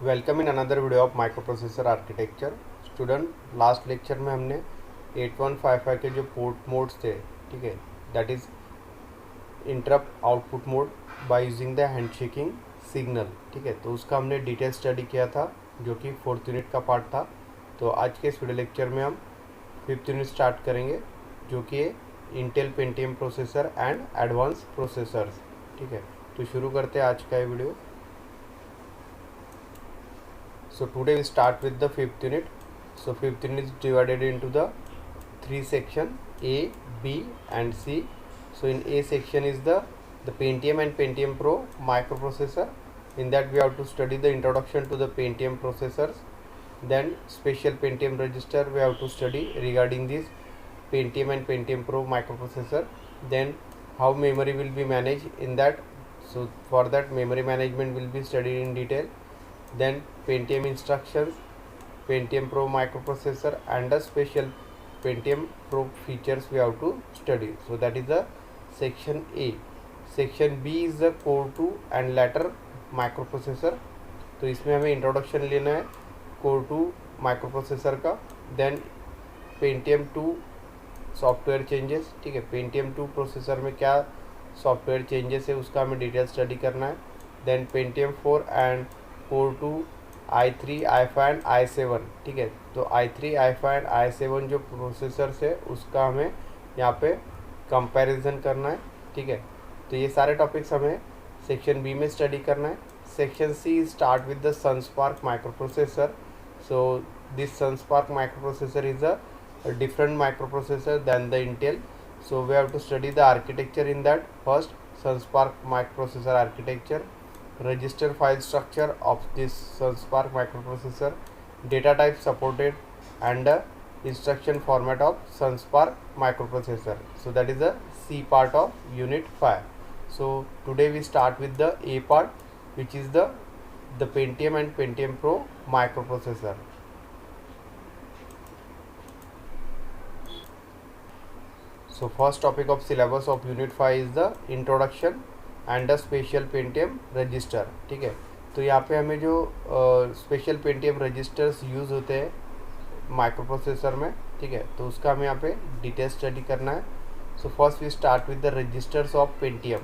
Welcome in another video of microprocessor architecture. Student, last lecture में हमने 8155 के जो पोर्ट मोड्स थे, ठीक है, that is interrupt output mode by using the handshaking signal, ठीक है, तो उसका हमने डिटेल स्टडी किया था जो कि 4th यूनिट का पार्ट था। तो आज के इस वीडियो लेक्चर में हम 5th यूनिट स्टार्ट करेंगे जो कि Intel Pentium processor and advance processors, ठीक है। तो शुरू करते हैं आज का ये video. So today we start with the 5th unit. So 5th unit is divided into the 3 section A, B and C. So in A section is the Pentium and Pentium Pro microprocessor. In that we have to study the introduction to the Pentium processors. Then special Pentium register we have to study regarding this Pentium and Pentium Pro microprocessor. Then how memory will be managed in that. So for that memory management will be studied in detail. Then Pentium instructions, Pentium Pro microprocessor and the special Pentium Pro features we have to study. So that is the section A. Section B is the core 2 and later microprocessor. तो इसमें हमें introduction लेना है core 2 microprocessor का। Then Pentium 2 software changes, ठीक है, Pentium 2 processor में क्या सॉफ्टवेयर चेंजेस है उसका हमें डिटेल स्टडी करना है। Then pentium 4 and core 2 i3 i5 and i7, ठीक है, तो i3 i5 एंड i7 जो प्रोसेसर्स है उसका हमें यहाँ पे कंपैरिजन करना है, ठीक है। तो ये सारे टॉपिक्स हमें सेक्शन बी में स्टडी करना है। Section C start with the Sun SPARC microprocessor. So this Sun SPARC microprocessor is a different microprocessor than the Intel. So we have to study the architecture in that. First, SunSpark microprocessor architecture, register file structure of this SunSpark microprocessor, data type supported, and instruction format of SunSpark microprocessor. So that is the C part of unit 5. So today we start with the A part, which is the Pentium and Pentium Pro microprocessor. So first topic of syllabus of unit 5 is the introduction and the special Pentium register, ठीक है। तो यहाँ पे हमें जो special Pentium registers use होते हैं microprocessor में, ठीक है, तो उसका हमें यहाँ पे डिटेल स्टडी करना है। So first we start with the registers of pentium,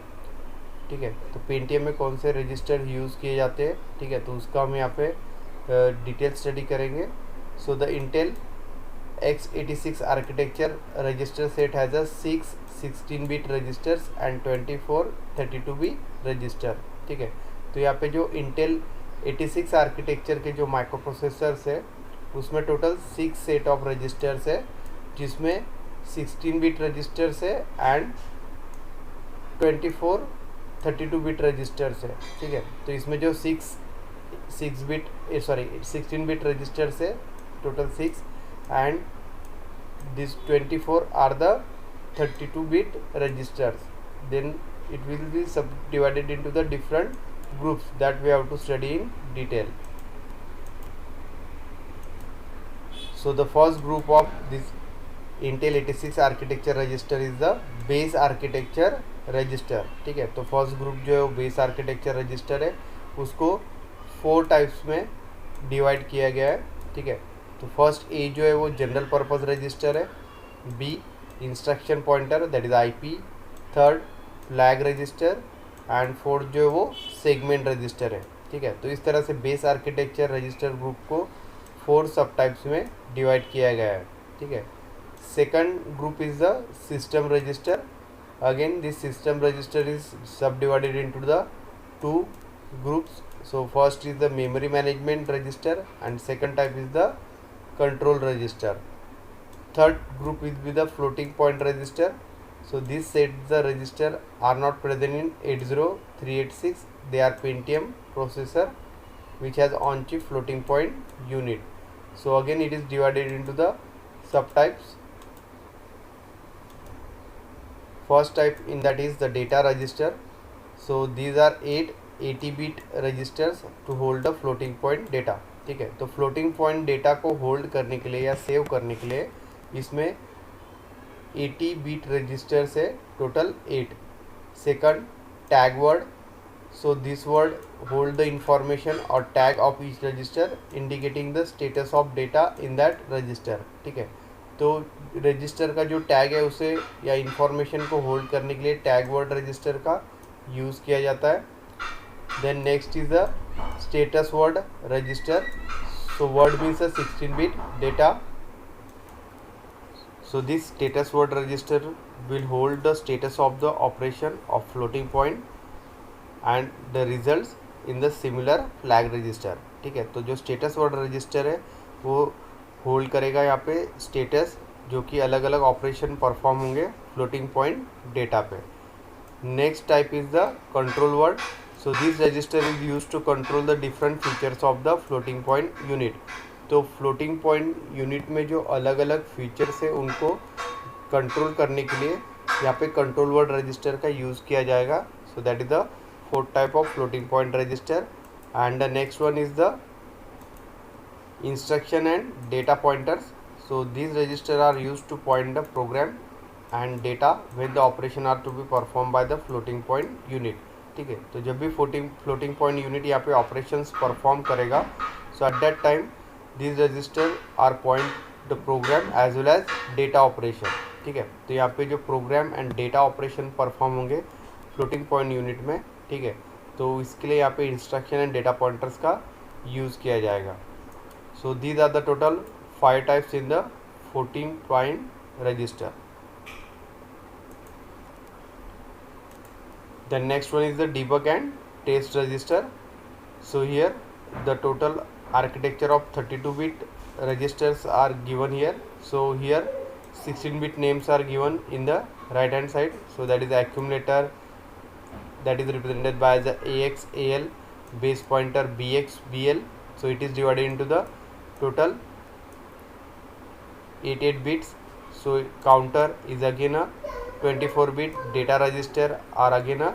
ठीक है, तो पेंटियम में कौन से रजिस्टर यूज़ किए जाते हैं, ठीक है, तो उसका हम यहाँ पे डिटेल स्टडी करेंगे। So the Intel x86 architecture register set has a 6 16-bit registers and 24 32-bit register, ठीक है। तो यहाँ पे जो इंटेल 86 आर्किटेक्चर के जो माइक्रोप्रोसेसर्स है उसमें टोटल 6 सेट ऑफ रजिस्टर्स है जिसमें 16-bit रजिस्टर्स है एंड 24 32-bit रजिस्टर्स है, ठीक है। तो इसमें जो 16-bit रजिस्टर्स है total 6 and these 24 are the 32-bit registers. Then it will be subdivided into the different groups that we have to study in detail. So the first group of this Intel 86 architecture register is the base architecture register, ठीक है। तो first group जो है वो base architecture register है, उसको 4 types में divide किया गया है, ठीक है। तो फर्स्ट ए जो है वो जनरल पर्पस रजिस्टर है, B instruction pointer that is IP, third flag register and fourth जो है वो सेगमेंट रजिस्टर है, ठीक है। तो इस तरह से बेस आर्किटेक्चर रजिस्टर ग्रुप को 4 सब टाइप्स में डिवाइड किया गया है, ठीक है। Second group is the system register. Again this system register is subdivided into the 2 groups. So first is the memory management register and second type is the control register. Third group will be the floating point register. So these sets the register are not present in 80386. They are Pentium processor which has on chip floating point unit. So again it is divided into the subtypes. First type in that is the data register. So these are 8 80-bit registers to hold the floating point data, ठीक है। तो floating point data को hold करने के लिए या save करने के लिए इसमें 80-bit रजिस्टर्स है total 8. Second tag word, So this word hold the information or tag of each register indicating the status of data in that register. ठीक है, तो रजिस्टर का जो टैग है उसे या इंफॉर्मेशन को होल्ड करने के लिए टैग वर्ड रजिस्टर का यूज़ किया जाता है. Then next is the status word register. So word means a 16-bit data. So this status word register will hold the status of the operation of floating point and the results in the similar flag register. ठीक है, तो जो status word register है वो hold करेगा यहाँ पे status जो कि अलग अलग ऑपरेशन परफॉर्म होंगे फ्लोटिंग पॉइंट डेटा पे. Next type is the control word. So this register is use to control the different features of the floating point unit. तो फ्लोटिंग पॉइंट यूनिट में जो अलग अलग फीचर्स है उनको कंट्रोल करने के लिए यहाँ पे कंट्रोल वर्ड रजिस्टर का यूज़ किया जाएगा. So that is the fourth type of floating point register. And the next one is the instruction and data pointers. So this register are use to point the program and data when the operation are to be perform by the floating point unit. ठीक है, तो जब भी floating point unit यहाँ पे operations perform करेगा, so at that time this register are point the program as well as data operation. ठीक है, तो यहाँ पे जो program and data operation perform होंगे फ्लोटिंग पॉइंट यूनिट में. ठीक है, तो इसके लिए यहाँ पे इंस्ट्रक्शन एंड डेटा पॉइंटर्स का यूज़ किया जाएगा. So these are the total 5 types in the floating point register. The next one is the debug and test register. So here the total architecture of 32-bit registers are given here. So here 16-bit names are given in the right hand side. So that is the accumulator, that is represented by the AX, AL, base pointer BX, BL. So it is divided into the total 88 bits. So counter is again a 24-bit, data register are again a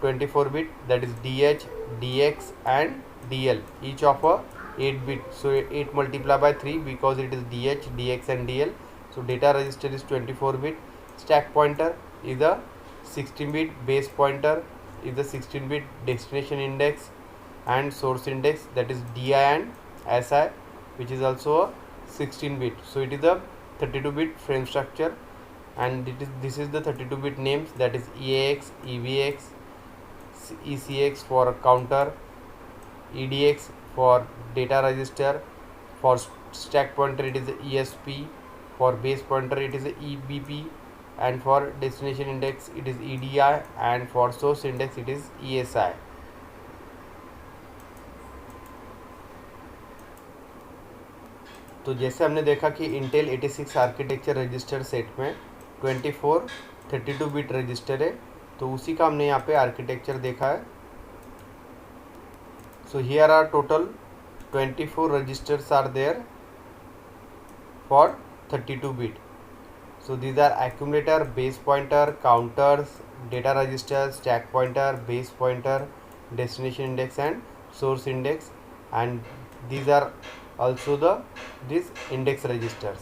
24-bit, that is DH, DX and DL, each of a 8-bit. So 8 multiplied by 3 because it is DH, DX and DL. So data register is 24-bit. Stack pointer is a 16-bit, base pointer is the 16-bit, destination index and source index, that is DI and SI, which is also a 16-bit. So it is a 32-bit frame structure. And this is the 32-bit names, that is EAX, EVX, ECX for counter, EDX for data register, for stack pointer it is ESP, for base pointer it is EBP, and for destination index it is EDI, and for source index it is ESI. तो जैसे हमने देखा कि Intel 86 architecture register set में 24 32-bit register है, तो उसी का हमने यहाँ पे आर्किटेक्चर देखा है. So here are total 24 registers are there for 32-bit. So these are accumulator, base pointer, counters, data register, stack pointer, base pointer, destination index and source index, and these are also these index registers.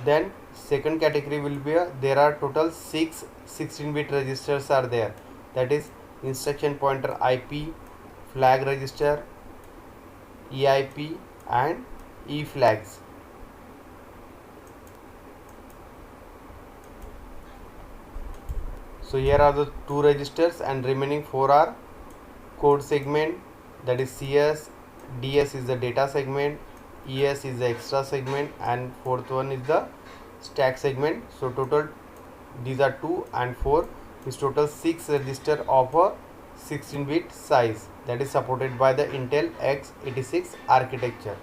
Then second category will be there are total 6 16-bit registers are there, that is instruction pointer IP, flag register, EIP and E flags. So here are the 2 registers and remaining 4 are code segment, that is CS, DS is the data segment, ES is the extra segment, and fourth one is the stack segment. So total these are 2 and 4 is total 6 register of a 16-bit size, that is supported by the Intel x86 architecture.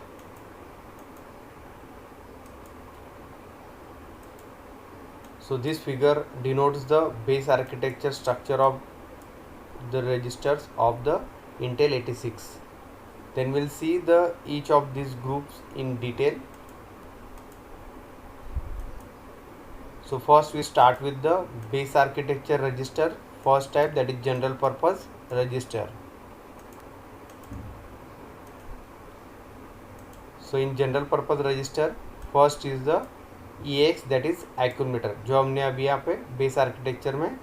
So this figure denotes the base architecture structure of the registers of the Intel 86. Then we'll see the each of these groups in detail. So first we start with the base architecture register, first type, that is general purpose register. So in general purpose register first is the EX, that is accumulator, जो हमने अभी यहाँ पे base architecture में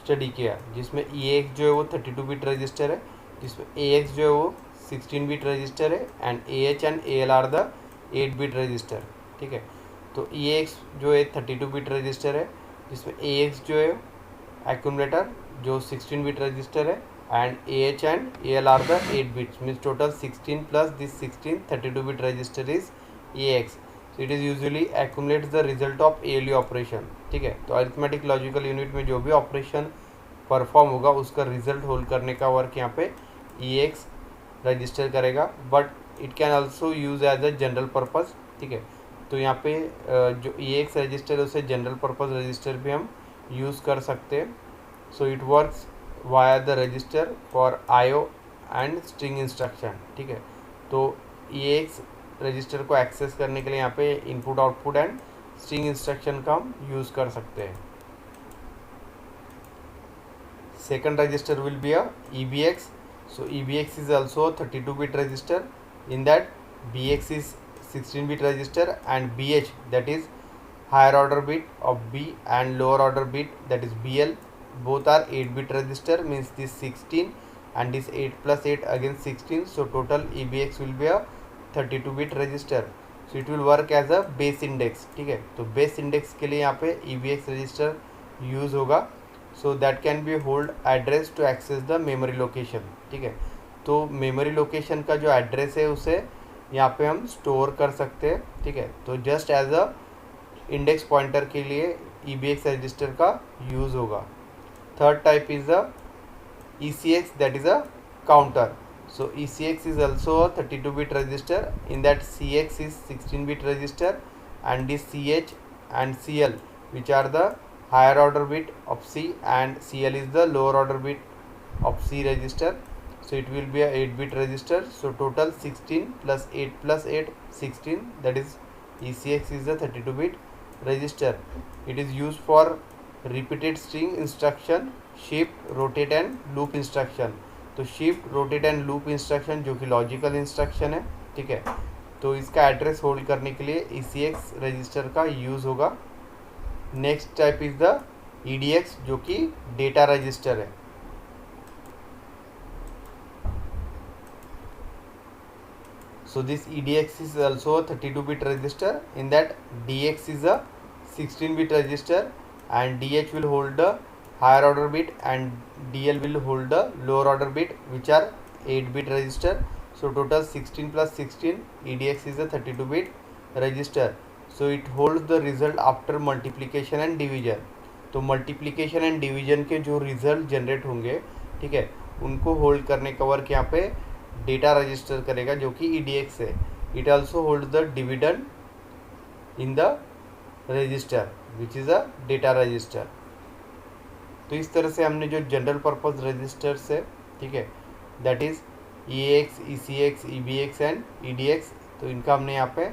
study किया, जिसमें EAX जो है वो 32 बिट रजिस्टर है, जिसमें AX जो है वो 16 बिट रजिस्टर है, and AH and AL are the 8 bit register. ठीक है, तो EAX जो है 32 बिट रजिस्टर है, जिसमें AX जो है एक्यूमुलेटर जो 16 बिट रजिस्टर है, and AH and AL are the 8 bits, means total 16 plus this 16 32 bit register is AX। So it is usually accumulates the result of ALU operation. ठीक है, तो arithmetic logical unit में जो भी operation perform होगा उसका result hold करने का वर्क यहाँ पे EX रजिस्टर करेगा, but it can also use as a general purpose. ठीक है, तो यहाँ पे जो EX रजिस्टर है उसे जनरल पर्पज़ रजिस्टर भी हम यूज़ कर सकते हैं। So it works via the register for IO and string instruction. ठीक है, तो EX रजिस्टर को एक्सेस करने के लिए यहाँ पे input output and string instruction का हम यूज़ कर सकते हैं। Second register will be a EBX। So EBX is also 32 bit register, in that BX is 16 bit register and BH, that is higher order bit of B, and lower order bit, that is BL, both are 8 bit register, means this 16 and this 8 plus 8 again 16, so total EBX will be a 32 bit register। so it will work as a base index। ठीक है, तो base index के लिए यहाँ पे EBX register use होगा, so that can be hold address to access the memory location। ठीक है, तो memory location का जो address है उसे यहाँ पे हम स्टोर कर सकते हैं। ठीक है, तो just as a index pointer के लिए EBX रजिस्टर का यूज़ होगा। Third type is the ECX, that is a counter. So ECX is also a 32 bit register, in that CX is 16 bit register, and this CH and CL which are the higher order bit of C, and CL is the lower order bit of C register। so it will be a 8 bit register, so total 16 plus 8 plus 8 16, that is ECX is the 32 bit register। it is used for repeated string instruction, shift, rotate and loop instruction। तो shift, rotate and loop instruction जो कि logical instruction है। ठीक है, तो इसका address hold करने के लिए ECX रजिस्टर का यूज़ होगा। Next type is the EDX, जो कि डेटा रजिस्टर है। So this EDX is also a 32 bit register, in that DX is a 16 bit register, and DH will hold the higher order bit and DL will hold the lower order bit, which are 8 bit register। so total 16 plus 16, EDX is a 32 bit register। so it holds the result after multiplication and division। तो multiplication and division के जो result generate होंगे, ठीक है, उनको hold करने का work यहाँ पे डेटा रजिस्टर करेगा, जो कि EDX है। It also hold the dividend in the register which is a data register. तो इस तरह से हमने जो जनरल पर्पस रजिस्टर्स है, ठीक है, that is EAX, ECX, EBX and EDX, तो इनका हमने यहाँ पे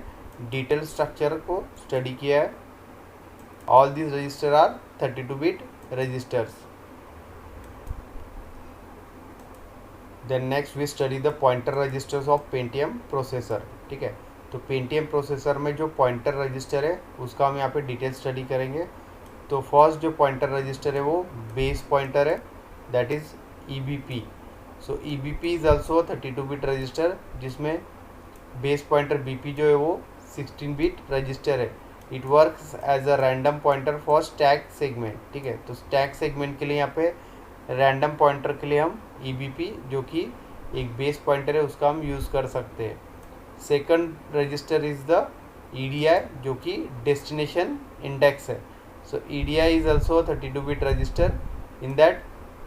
डिटेल स्ट्रक्चर को स्टडी किया है। All this register are 32 bit registers. Then next we study the pointer registers of Pentium processor. ठीक है, तो पेंटियम प्रोसेसर में जो पॉइंटर रजिस्टर है उसका हम यहाँ पे डिटेल स्टडी करेंगे। तो फर्स्ट जो पॉइंटर रजिस्टर है वो बेस पॉइंटर है, that is EBP। So EBP is also 32 bit register, जिसमें बेस पॉइंटर BP जो है वो 16 बिट रजिस्टर है। It works as a random pointer for stack segment. ठीक है, तो स्टैक सेगमेंट के लिए यहाँ पे रैंडम पॉइंटर के लिए हम EBP, जो कि एक बेस पॉइंटर है, उसका हम यूज़ कर सकते हैं। Second register is the EDI, जो कि डेस्टिनेशन इंडेक्स है। सो EDI is also 32 bit register, in that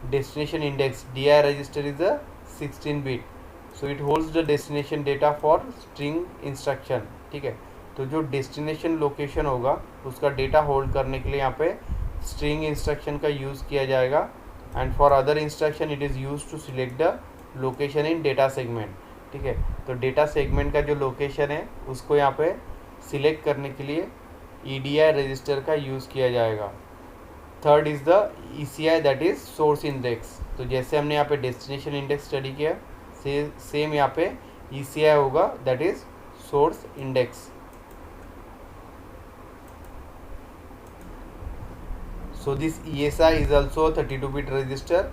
destination index DI register is a 16 bit. So it holds the destination data for string instruction. ठीक है, तो जो डेस्टिनेशन लोकेशन होगा उसका data hold करने के लिए यहाँ पे स्ट्रिंग इंस्ट्रक्शन का यूज़ किया जाएगा, and for other instruction it is use to select the location in data segment. ठीक है, तो डेटा सेगमेंट का जो लोकेशन है उसको यहाँ पे सिलेक्ट करने के लिए EDI रजिस्टर का यूज़ किया जाएगा। Third is the ECI, that is source index. तो जैसे हमने यहाँ पे डेस्टिनेशन इंडेक्स स्टडी किया, सेम यहाँ पे ECI होगा, that is source index. So this ESI is also a 32-bit register.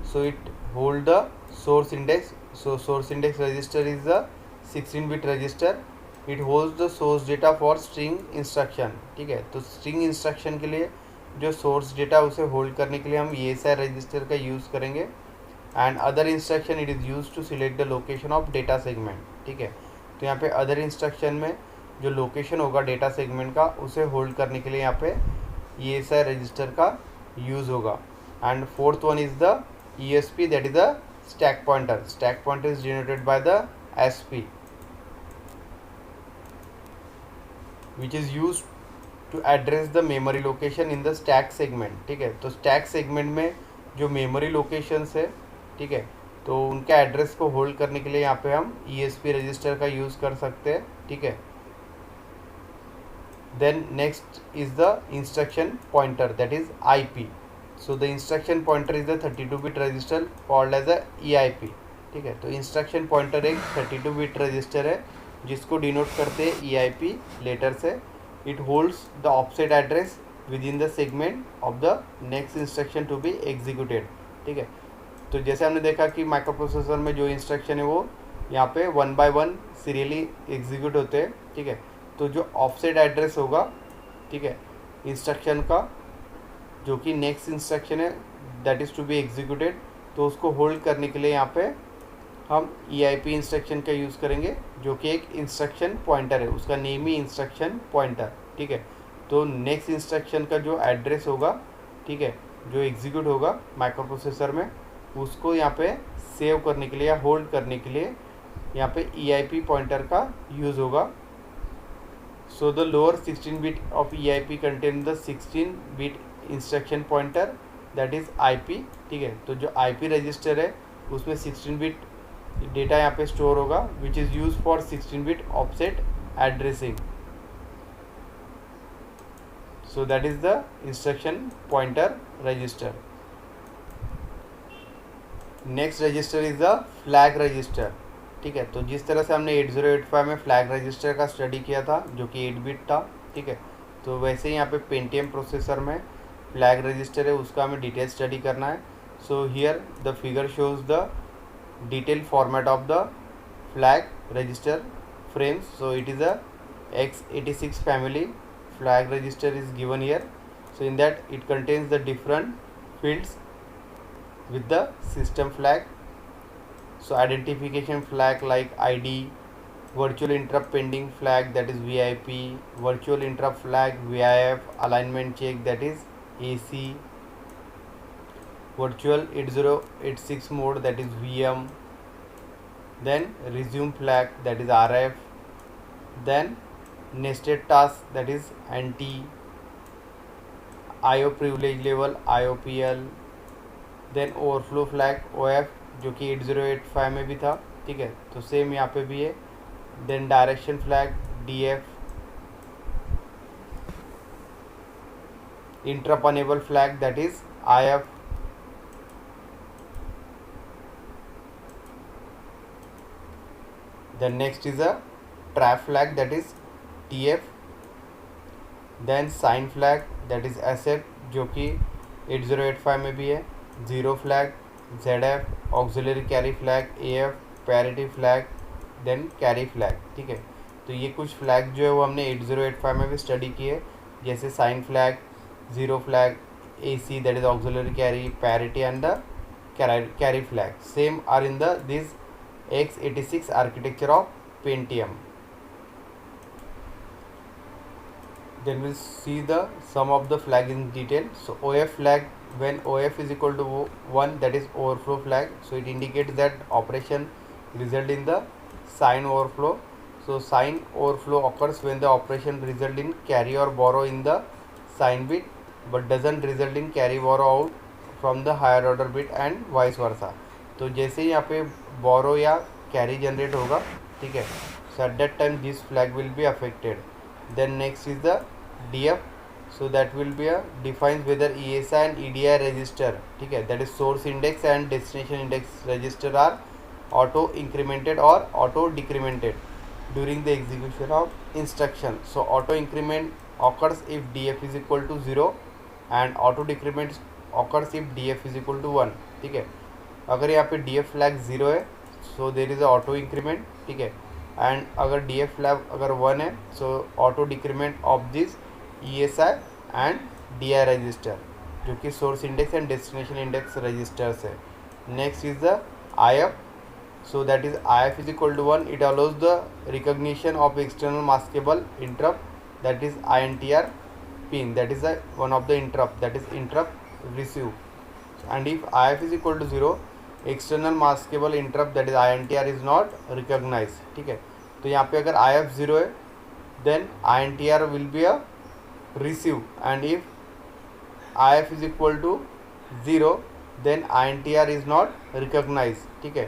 So it hold the source index. So source index register is the 16-bit register. It holds the source data for string instruction. ठीक है, तो string instruction के लिए जो source data उसे hold करने के लिए हम ESI register का use करेंगे. And other instruction it is used to select the location of data segment. ठीक है, तो यहाँ पे other instruction में जो लोकेशन होगा डेटा सेगमेंट का उसे होल्ड करने के लिए यहाँ पे ESI रजिस्टर का यूज़ होगा. And fourth one is the ESP, that is the stack pointer. Stack pointer is denoted by the SP which is use to address the memory location in the stack segment. ठीक है, तो stack segment में जो memory locations है, ठीक है, तो उनके एड्रेस को होल्ड करने के लिए यहाँ पे हम ESP रजिस्टर का यूज़ कर सकते हैं. ठीक है, then next is the instruction pointer, that is IP. so the instruction pointer is the 32-bit register called as a EIP. ठीक है, तो instruction pointer एक 32-bit register है जिसको डिनोट करते हैं EIP लेटर से. it holds the offset address within the segment of the next instruction to be executed. ठीक है, तो जैसे हमने देखा कि माइक्रो प्रोसेसर में जो इंस्ट्रक्शन है वो यहाँ पे 1 by 1 सीरियली एग्जीक्यूट होते हैं. ठीक है, तो जो ऑफसेट एड्रेस होगा, ठीक है, इंस्ट्रक्शन का जो कि नेक्स्ट इंस्ट्रक्शन है that is to be executed, तो उसको होल्ड करने के लिए यहाँ पे हम EIP इंस्ट्रक्शन का यूज़ करेंगे जो कि एक इंस्ट्रक्शन पॉइंटर है. उसका नेम ही इंस्ट्रक्शन पॉइंटर. ठीक है, तो नेक्स्ट इंस्ट्रक्शन का जो एड्रेस होगा, ठीक है, जो एग्जीक्यूट होगा माइक्रो प्रोसेसर में, उसको यहाँ पे सेव करने के लिए या होल्ड करने के लिए यहाँ पे EIP पॉइंटर का यूज़ होगा. So the lower 16-bit of EIP contain the 16-bit instruction pointer, that is IP. ठीक है, तो जो IP रजिस्टर है उसमें 16-bit डेटा यहाँ पे स्टोर होगा which is used for 16-bit offset addressing. So that is the instruction pointer register. Next register is the flag register. ठीक है, तो जिस तरह से हमने 8085 में फ्लैग रजिस्टर का स्टडी किया था जो कि 8-bit था, ठीक है, तो वैसे ही यहाँ पे पेंटियम प्रोसेसर में फ्लैग रजिस्टर है, उसका हमें डिटेल स्टडी करना है. So here the figure shows the detail format of the flag register frames. So it is a x86 family flag register is given here. So in that it contains the different fields with the system flag. So identification flag like ID, virtual interrupt pending flag that is VIP, virtual interrupt flag VIF, alignment check that is AC, virtual 8086 mode that is VM, then resume flag that is RF, then nested task that is NT, IO privilege level IOPL, then overflow flag OF जो कि 8085 में भी था. ठीक है, तो same यहाँ पे भी है. Then direction flag DF, interrupt enable flag that is IF, then next is a trap flag that is TF, then sign flag that is एसेट जो कि 8085 में भी है. Zero flag ZF, auxiliary carry flag AF, parity flag, then carry flag. ठीक है, तो ये कुछ फ्लैग जो है वो हमने 8085 में भी स्टडी किए, जैसे sign flag, zero flag, AC that is auxiliary carry, parity and the carry flag. Same are in the this x86 architecture of Pentium. Then we'll see the sum of the flag in detail. So OF flag, when OF is equal to 1, that is overflow flag. So it indicates that operation result in the sign overflow. So sign overflow occurs when the operation result in carry or borrow in the sign bit, but doesn't result in carry borrow out from the higher order bit and vice versa. तो जैसे ही यहाँ पे borrow या carry generate होगा, ठीक है, so at that time this flag will be affected. Then next is the DF. So that will be a defines whether ESI and EDI register, ठीक है, that is source index and destination index register are auto incremented or auto decremented during the execution of instruction. So auto increment occurs if DF is equal to 0 and auto decrement occurs if DF is equal to 1, ठीक है। अगर यहाँ पे DF flag 0 है so there is a auto increment, ठीक है। And अगर DF flag अगर 1 है so auto decrement of this ESI and DI register, जो कि source index and destination index registers है। Next is the IF, so that is IF is equal to 1. It allows the recognition of external maskable interrupt, that is INTR pin, that is one of the interrupt, that is interrupt receive. And if IF is equal to 0, external maskable interrupt, that is INTR is not recognized, ठीक है। तो यहाँ पे अगर IF 0 है then INTR will be a receive, and if IF is equal to 0 then INTR is not recognized, ठीक है।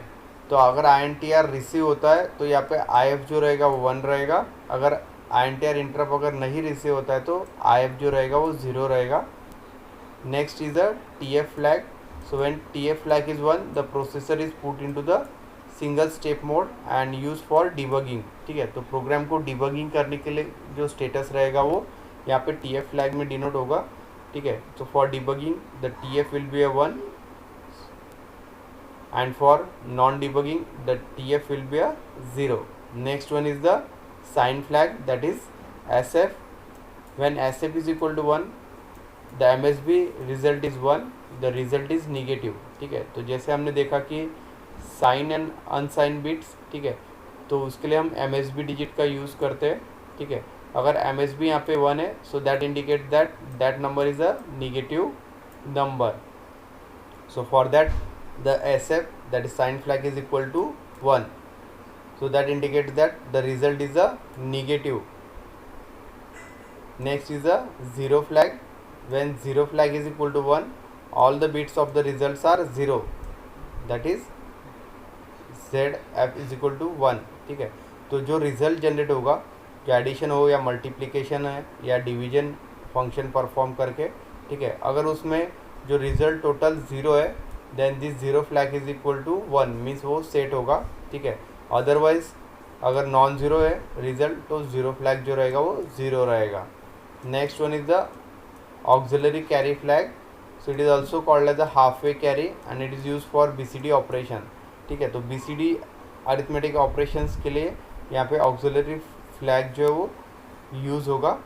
तो अगर INTR रिसीव होता है तो यहाँ पे IF जो रहेगा वो 1 रहेगा, अगर INTR इंटरप्ट अगर नहीं रिसीव होता है तो IF जो रहेगा वो 0 रहेगा। Next is the TF flag, so when TF flag is 1 the processor is put into the single step mode and use for debugging, ठीक है। तो प्रोग्राम को डिबगिंग करने के लिए जो स्टेटस रहेगा वो यहाँ पे TF फ्लैग में डिनोट होगा, ठीक है। तो for debugging the TF will be a 1, and for non-debugging the TF will be a 0. Next one is the sign flag, that is SF. When SF is equal to 1 the MSB result is 1, the result is negative, ठीक है। तो जैसे हमने देखा कि sign and अनसाइन bits, ठीक है, तो उसके लिए हम MSB डिजिट का यूज़ करते हैं, ठीक है। अगर MSB यहाँ पे 1 है so that indicate that number is a negative number. So for that the SF, that is sign flag, is equal to 1, so that indicates that the result is a negative. Next is a zero flag. When zero flag is equal to 1 all the bits of the results are 0, that is ZF is equal to 1, ठीक है। तो जो result generate होगा, क्या addition हो या multiplication है या डिवीजन फंक्शन परफॉर्म करके, ठीक है, अगर उसमें जो रिजल्ट टोटल 0 है then this zero flag is equal to 1 means वो सेट होगा, ठीक है। अदरवाइज अगर नॉन ज़ीरो है रिजल्ट तो ज़ीरो फ्लैग जो रहेगा वो 0 रहेगा। Next one is the auxiliary carry flag, so it is also called as the half way carry and it is use for BCD operation, ठीक है। तो BCD अरिथमेटिक ऑपरेशंस के लिए यहाँ पे ऑक्सिलरी फ्लैग जो है वो यूज़ होगा।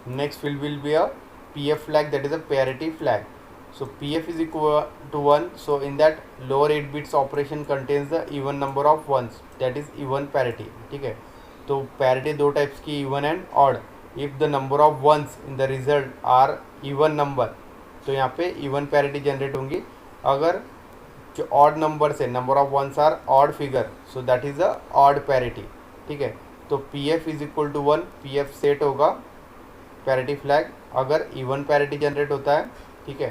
Next will be a PF flag, that is a parity flag. So PF is equal to 1, so in that lower 8 bits operation contains the even number of ones, that is even parity, ठीक है। तो parity दो types की, even and odd. If the number of ones in the result are even number तो यहाँ पे even parity generate होंगी। अगर जो odd नंबर से number of ones are odd figure, so that is a odd parity, ठीक है। तो PF is equal to 1, PF set होगा पैरिटी फ्लैग अगर इवन पैरिटी जनरेट होता है, ठीक है,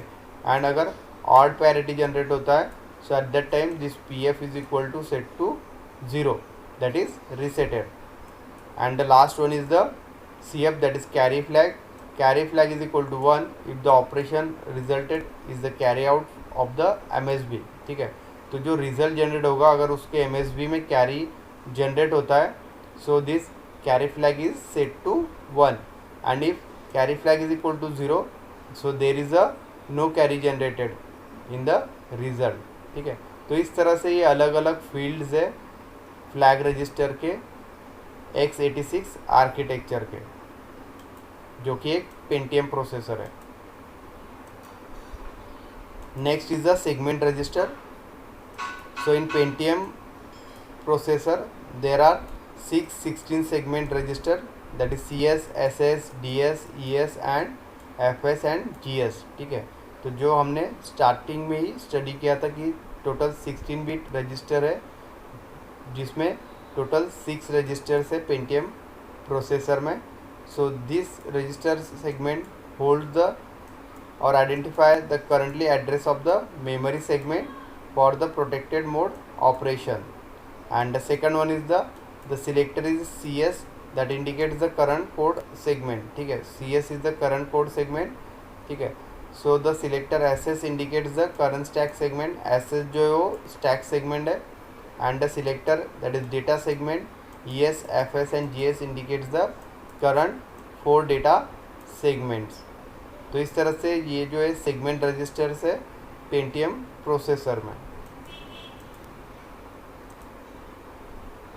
एंड अगर ऑड पैरिटी जनरेट होता है so at that time this PF is equal to set to 0, that is reseted. And the last one is the CF, that is carry flag. Carry flag is equal to 1 if the operation resulted is the carry out of the MSB, ठीक है। तो जो result generate होगा अगर उसके MSB में carry generate होता है so this carry flag is set to 1, and if carry flag is equal to 0 so there is a no carry generated in the result, ठीक है। तो इस तरह से ये अलग अलग फील्ड्स है फ्लैग रजिस्टर के x86 आर्किटेक्चर के, जो कि एक पेंटियम प्रोसेसर है। Next is the segment register. So in Pentium processor there are 16 segment register, that is CS, SS, DS, ES and FS and GS, ठीक है। तो जो हमने स्टार्टिंग में ही स्टडी किया था कि टोटल 16 बिट रजिस्टर है जिसमें टोटल 6 रजिस्टर्स है पेंटियम प्रोसेसर में। So this register segment hold the और identify the currently address of the memory segment for the protected mode operation. And the second one is the selector is CS, that indicates the current code segment, ठीक है। CS is the current code segment, ठीक है। so the selector SS indicates the current stack segment, SS जो है वो stack segment है, and the selector that is data segment ES, FS and GS indicates the current 4 data segments। तो इस तरह से ये जो है सेगमेंट रजिस्टर्स है पेंटियम प्रोसेसर में।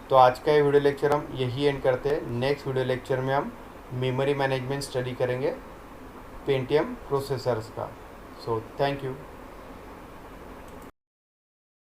तो आज का ये वीडियो लेक्चर हम यही एंड करते हैं। नेक्स्ट वीडियो लेक्चर में हम मेमोरी मैनेजमेंट स्टडी करेंगे पेंटियम प्रोसेसर्स का। So thank you.